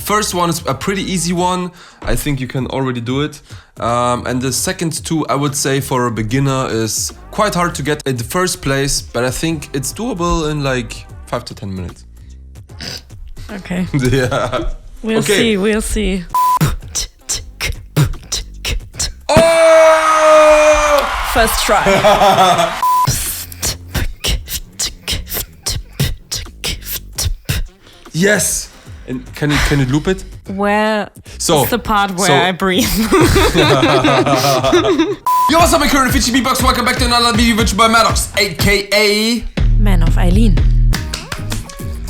first one is a pretty easy one. I think you can already do it. And the second two, I would say for a beginner is quite hard to get in the first place, but I think it's doable in like 5 to 10 minutes. Okay. Yeah. We'll see. Oh! First try. Yes. And can you loop it? Where is the part where I breathe? Yo, what's up, my current Fitchy Beatbox? Welcome back to another video by Madox, aka Man of Eileen.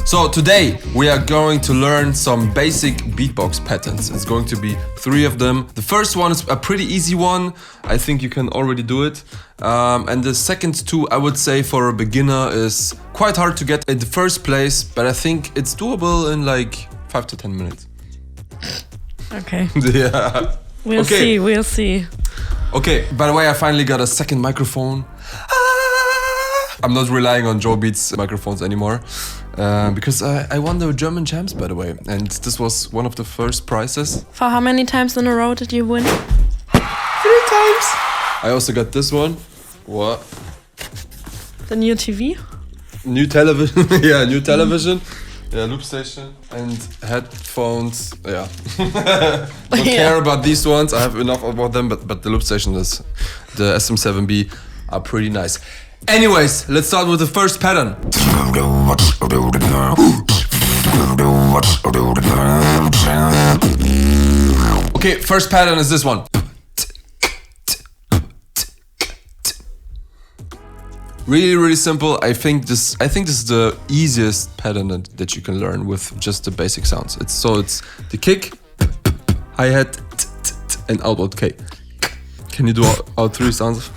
So today we are going to learn some basic beatbox patterns. It's going to be 3 of them. The first one is a pretty easy one. I think you can already do it. And the second two, I would say for a beginner is quite hard to get in the first place, but I think it's doable in like 5 to 10 minutes. Okay. Yeah. We'll see. Okay, by the way, I finally got a second microphone. I'm not relying on Joe Beats microphones anymore. Because I won the German champs, by the way, and this was one of the first prizes. For how many times in a row did you win? 3 times. I also got this one. What? The new TV? New television. Yeah, new television. Yeah, loop station and headphones. Yeah. Don't care about these ones. I have enough about them, but the loop station is the SM7B are pretty nice. Anyways, let's start with the first pattern. Okay, first pattern is this one. Really simple. I think this is the easiest pattern that you can learn with just the basic sounds. It's the kick, hi-hat, and outboard K. Can you do all 3 sounds?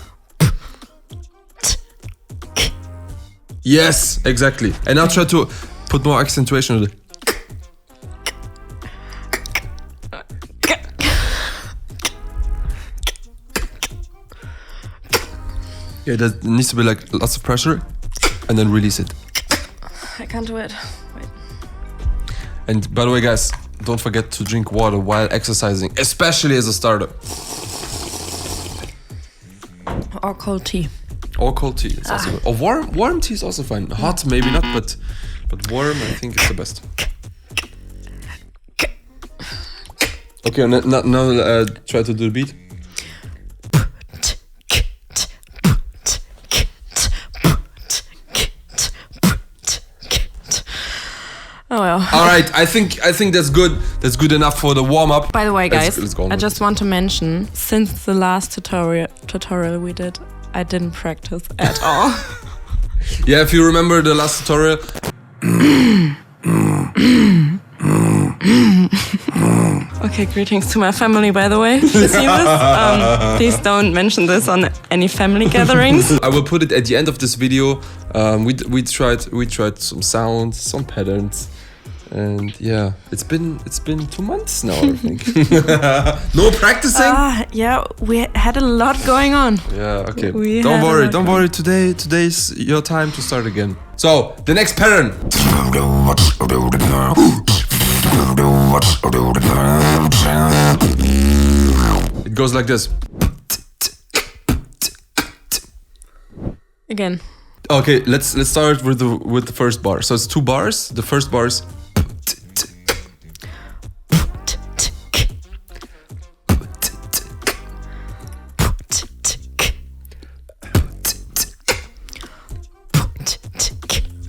Yes, exactly. And now try to put more accentuation on it. Yeah, there needs to be like lots of pressure and then release it. I can't do it. Wait. And by the way, guys, don't forget to drink water while exercising, especially as a starter. Or cold tea. Or cold tea is also good. Or warm tea is also fine. Hot maybe not, but warm I think is the best. Okay, now try to do the beat. Oh well. All right, I think that's good. That's good enough for the warm up. By the way, guys, I just want to mention, since the last tutorial we did, I didn't practice at all. Yeah, if you remember the last tutorial. Okay, greetings to my family, by the way. If you see this, please don't mention this on any family gatherings. I will put it at the end of this video. We tried some sounds, some patterns. And yeah, it's been 2 months now, I think. No practicing? Yeah, we had a lot going on. Yeah, okay. Don't worry. Today's your time to start again. So, the next pattern. It goes like this. Again. Okay, let's start with the first bar. So it's 2 bars. The first bar is.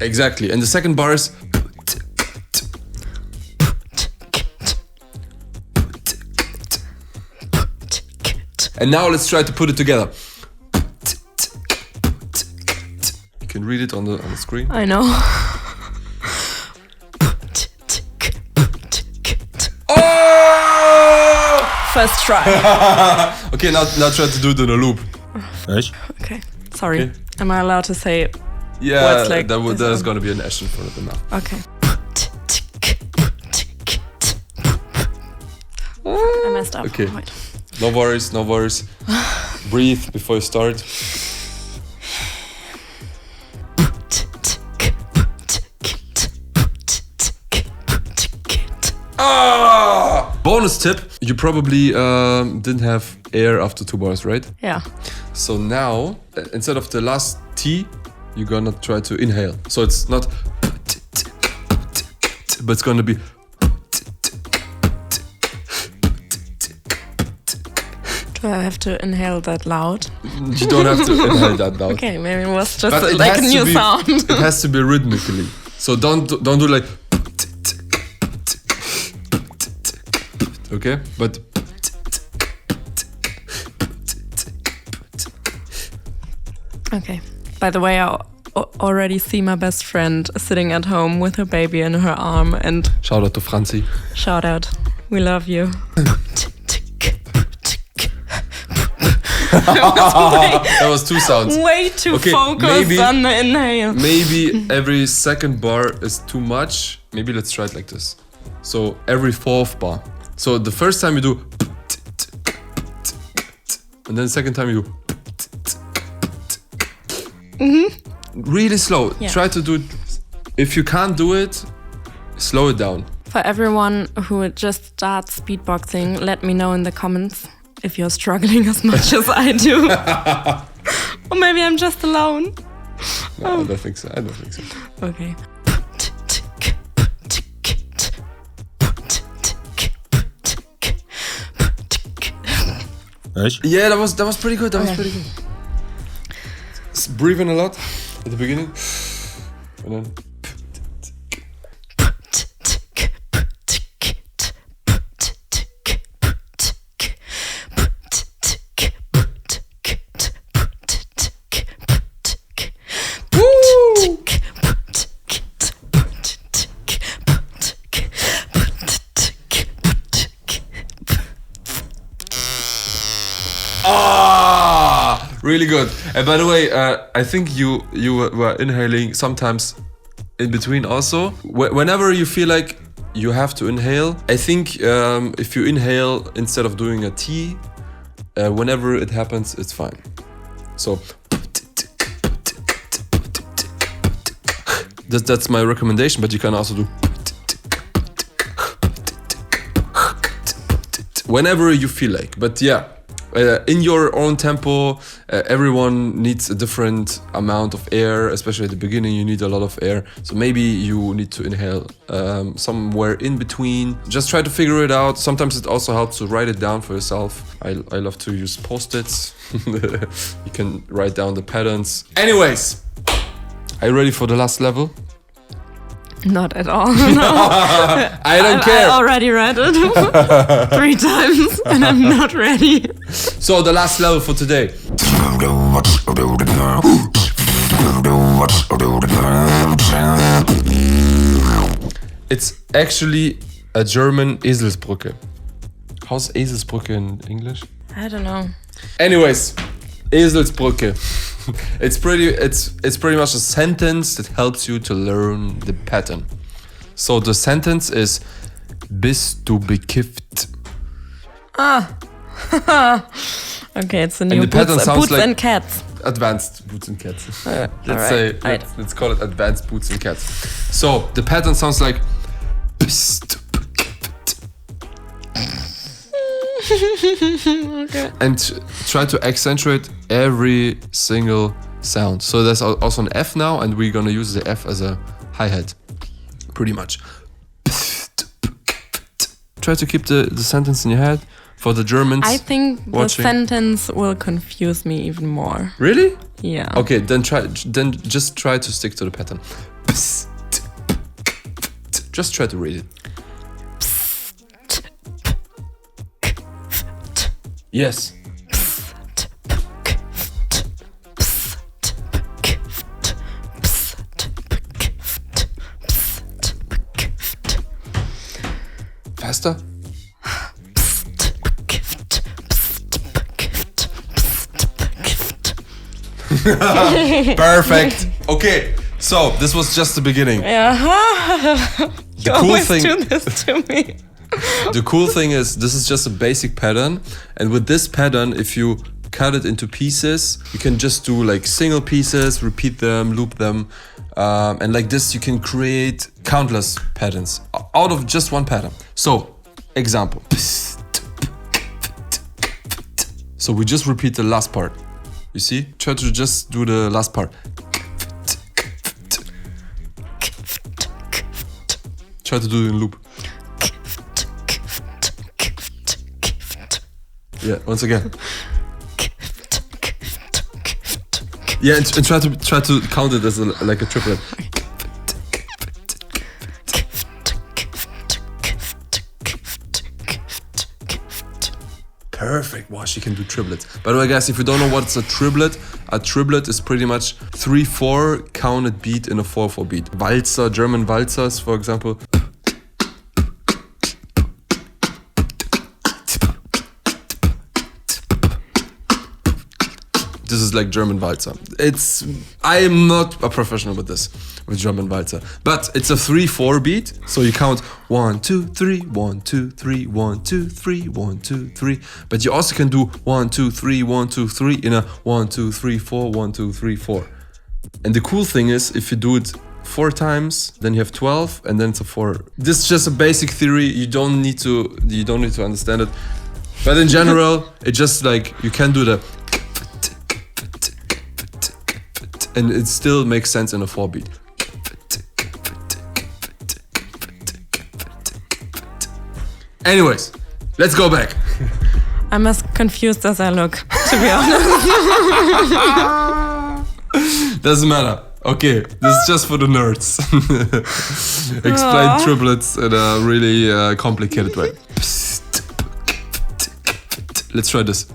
Exactly, and the second bar is. And now let's try to put it together. You can read it on the screen. I know. Oh! First try. Okay, now try to do it in a loop. Okay, sorry. Okay. Am I allowed to say? Yeah, words like that is going to be an S in front of the mouth. Okay. I messed up. Okay. Wait. No worries. Breathe before you start. Oh! bonus tip, you probably didn't have air after 2 bars, right? Yeah. So now, instead of the last T, you're gonna try to inhale. So it's not, but it's gonna be. Do I have to inhale that loud? You don't have to inhale that loud. Okay, maybe it was just But it like a has new to be, sound. It has to be rhythmically. So don't do like. Okay, but. Okay. By the way, I already see my best friend sitting at home with her baby in her arm, and Shout out to Franzi. shout out, we love you. That was 2 sounds. Way too Okay, focused on the inhale. Maybe every second bar is too much. Maybe let's try it like this. So every 4th bar. So the first time you do, and then the second time you do. Really slow. Yeah. Try to do it. If you can't do it, slow it down. For everyone who just starts beatboxing, let me know in the comments if you're struggling as much as I do. Or maybe I'm just alone. No, I don't think so. Okay. Yeah, that was pretty good. That was pretty good. Breathe in a lot at the beginning, and then. Really good. And by the way, I think you were inhaling sometimes in between also. Whenever you feel like you have to inhale, I think if you inhale instead of doing a T, whenever it happens, it's fine. So that's my recommendation, but you can also do whenever you feel like. But yeah. In your own tempo, everyone needs a different amount of air, especially at the beginning you need a lot of air. So maybe you need to inhale somewhere in between. Just try to figure it out. Sometimes it also helps to write it down for yourself. I love to use post-its. You can write down the patterns. Anyways, are you ready for the last level? Not at all. No. I don't care. I already read it 3 times and I'm not ready. So the last level for today. It's actually a German Eselsbrücke. How's Eselsbrücke in English? I don't know. Anyways, Eselsbrücke. It's pretty much a sentence that helps you to learn the pattern. So the sentence is bist du bekifft? Okay, it's a new And the pattern sounds Boots like and Cats. Advanced Boots and Cats. Alright. Let's call it Advanced Boots and Cats. So the pattern sounds like bist du bekifft? Okay. And try to accentuate every single sound. So there's also an F now, and we're gonna use the F as a hi-hat, pretty much. Try to keep the sentence in your head. For the Germans I think watching. the sentence will confuse me even more. Really? Yeah. Okay, then just try to stick to the pattern. Just try to read it. Yes. Faster. Perfect. Okay, so this was just the beginning. Yeah. The cool thing. Do this to me. The cool thing is this is just a basic pattern, and with this pattern, if you cut it into pieces, you can just do like single pieces, repeat them, loop them, and like this you can create countless patterns out of just one pattern. So Example. So we just repeat the last part. You see? Try to just do the last part. Try to do it in loop. Yeah, once again. Yeah, and try to count it as like a triplet. Perfect. Wow, she can do triplets. By the way, guys, if you don't know what's a triplet is pretty much 3/4 counted beat in a 4/4 beat. Walzer, German waltzers, for example. This is like German walzer. I am not a professional with this, with German walzer, but it's a 3/4 beat. So you count 1, 2, 3, 1, 2, 3, 1, 2, 3, 1, 2, 3. But you also can do 1, 2, 3, 1, 2, 3 in a 1, 2, 3, 4, 1, 2, 3, 4. And the cool thing is, if you do it 4 times, then you have 12, and then it's a 4. This is just a basic theory. You don't need to understand it. But in general, it just like you can do the. And it still makes sense in a 4 beat. Anyways, let's go back. I'm as confused as I look, to be honest. Doesn't matter. Okay, this is just for the nerds. Explain triplets in a really complicated way. Let's try this.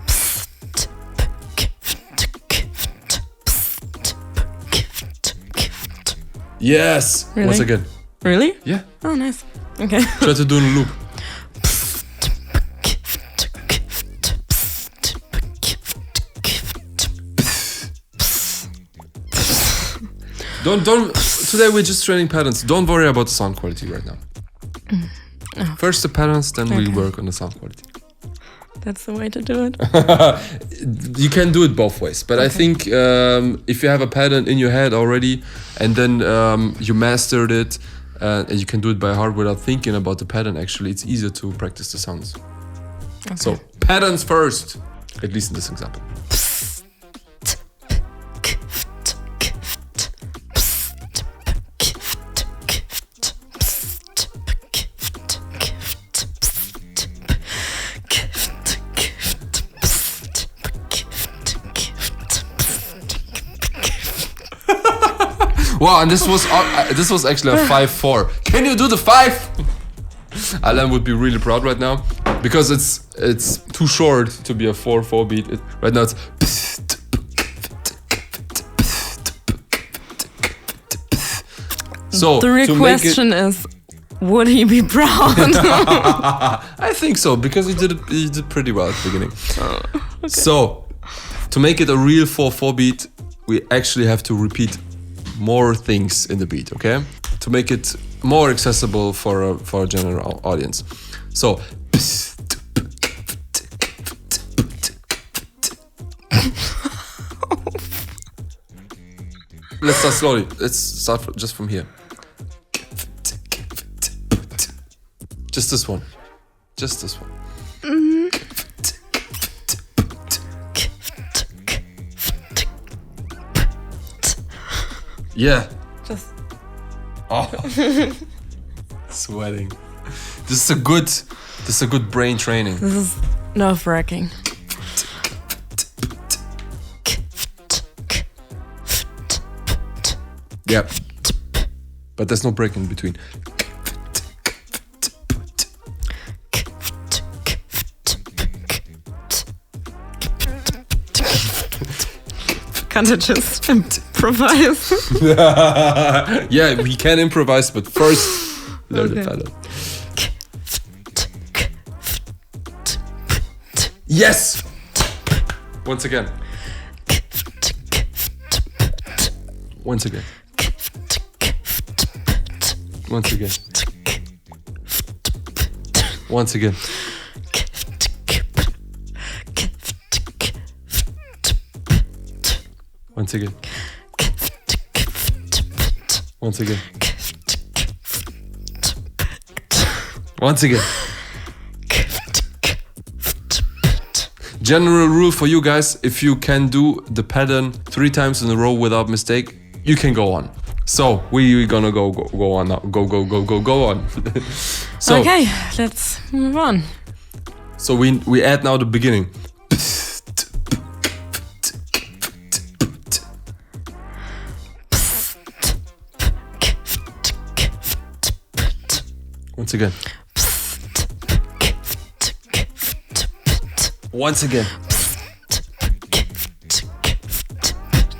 Yes! Really? Once again. Really? Yeah. Oh, nice. Okay. Try to do in a loop. Don't. Today we're just training patterns. Don't worry about the sound quality right now. Oh. First the patterns, then we work on the sound quality. That's the way to do it. You can do it both ways, but I think if you have a pattern in your head already, and then you mastered it, and you can do it by heart without thinking about the pattern, actually, it's easier to practice the sounds. Okay. So, patterns first, at least in this example. Wow, and this was actually a 5/4. Can you do the 5? Alan would be really proud right now because it's too short to be a 4/4 beat. Right now it's. So the real question is, would he be proud? I think so, because he did pretty well at the beginning. Okay. So to make it a real 4/4 beat, we actually have to repeat more things in the beat, okay? To make it more accessible for a general audience. So let's start slowly. Let's start just from here. Just this one. Just this one. Yeah. Just. Oh. Sweating. This is a good brain training. This is nerve-wracking. Yep. But there's no break in between. Can't I just improvise? Yeah, we can improvise, but first learn the pattern. Yes! Once again. Once again. Once again. Once again. Once again. Once again. Once again. General rule for you guys, if you can do the pattern 3 times in a row without mistake, you can go on. So we're gonna go on now. Go on. So, okay, let's move on. So we add now the beginning. Once again. Once again.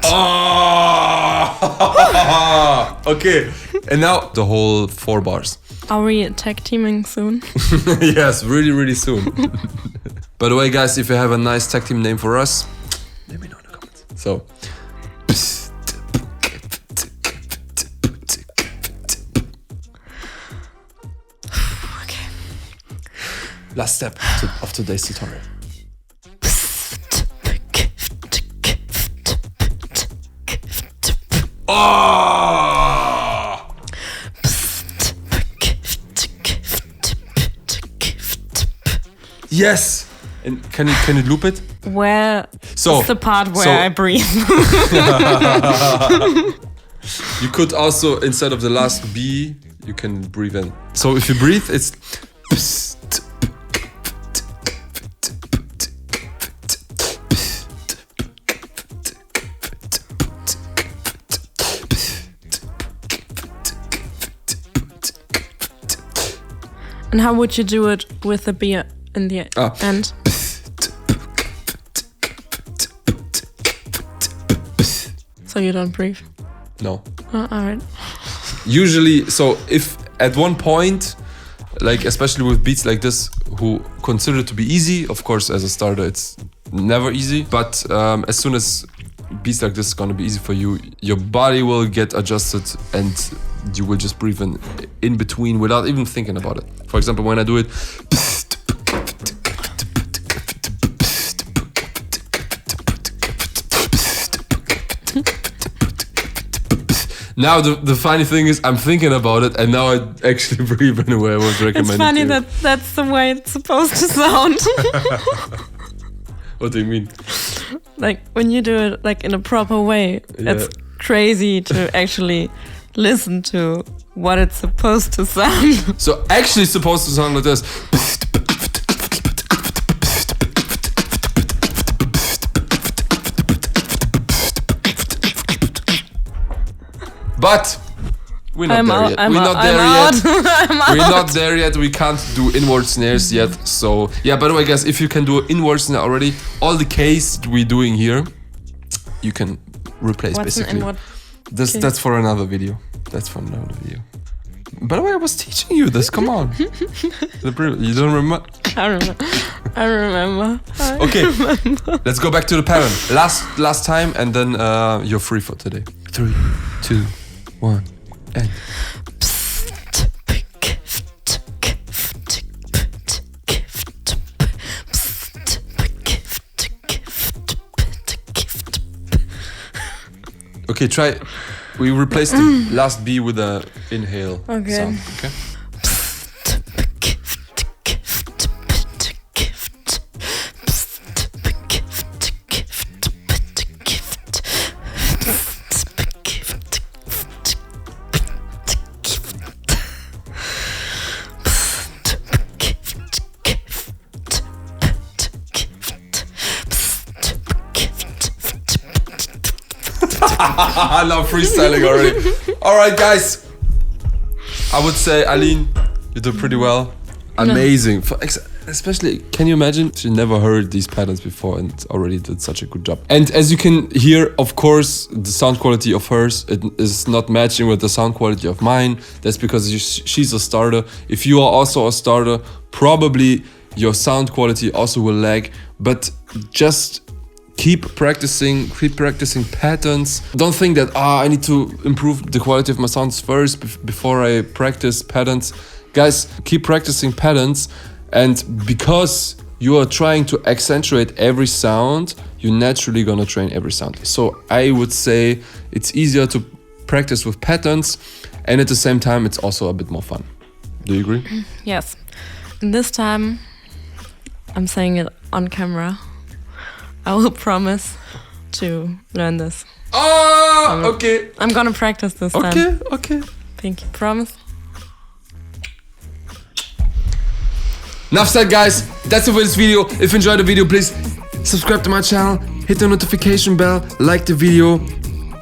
Oh! Okay. And now the whole 4 bars. Are we tag teaming soon? Yes, really, really soon. By the way, guys, if you have a nice tag team name for us, let me know in the comments. So. Okay. Last step of today's tutorial. Oh! Yes. And can you loop it? Where So is the part where I breathe? You could also, instead of the last B, you can breathe in. So if you breathe, it's. And how would you do it with the B in the end? So you don't breathe? No. Alright. Usually, so if at one point, like especially with beats like this, who consider it to be easy, of course, as a starter, it's never easy. But as soon as beats like this is gonna be easy for you, your body will get adjusted and you will just breathe in between without even thinking about it. For example, when I do it. Now the funny thing is I'm thinking about it and now I actually breathe in the way I was recommending. It's funny that that's the way it's supposed to sound. What do you mean? Like when you do it like in a proper way, it's crazy to actually listen to what it's supposed to sound. So actually it's supposed to sound like this. But we're not there yet. We're not there yet. We're not there yet. We can't do inward snares yet. So yeah, by the way, guys, if you can do inward snare already, all the case we're doing here, you can replace. What's basically. an inward That's for another video. That's for another video. By the way, I was teaching you this. Come on. You don't remember? I remember. Okay, let's go back to the pattern. Last time, and then you're free for today. 3, 2, 1, and. Okay, try. We replaced the last B with a inhale sound. Okay. Now freestyling already. Alright, guys. I would say, Eileen, you did pretty well. Amazing. Especially, can you imagine? She never heard these patterns before and already did such a good job. And as you can hear, of course, the sound quality of hers is not matching with the sound quality of mine. That's because she's a starter. If you are also a starter, probably your sound quality also will lag. But just keep practicing patterns. Don't think that I need to improve the quality of my sounds first before I practice patterns. Guys, keep practicing patterns, and because you are trying to accentuate every sound, you're naturally gonna train every sound. So I would say it's easier to practice with patterns, and at the same time it's also a bit more fun. Do you agree? Yes. And this time I'm saying it on camera. I will promise to learn this. Oh, okay. I'm gonna practice this time. Okay, okay. Thank you. Promise. Enough said, guys. That's it for this video. If you enjoyed the video, please subscribe to my channel, hit the notification bell, like the video,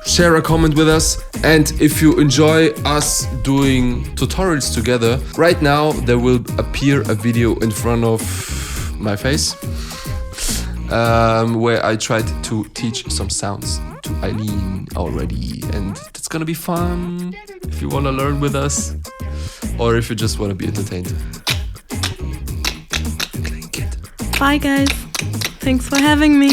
share a comment with us. And if you enjoy us doing tutorials together, right now there will appear a video in front of my face where I tried to teach some sounds to Eileen already, and it's gonna be fun if you wanna learn with us or if you just wanna be entertained. Bye, guys. Thanks for having me.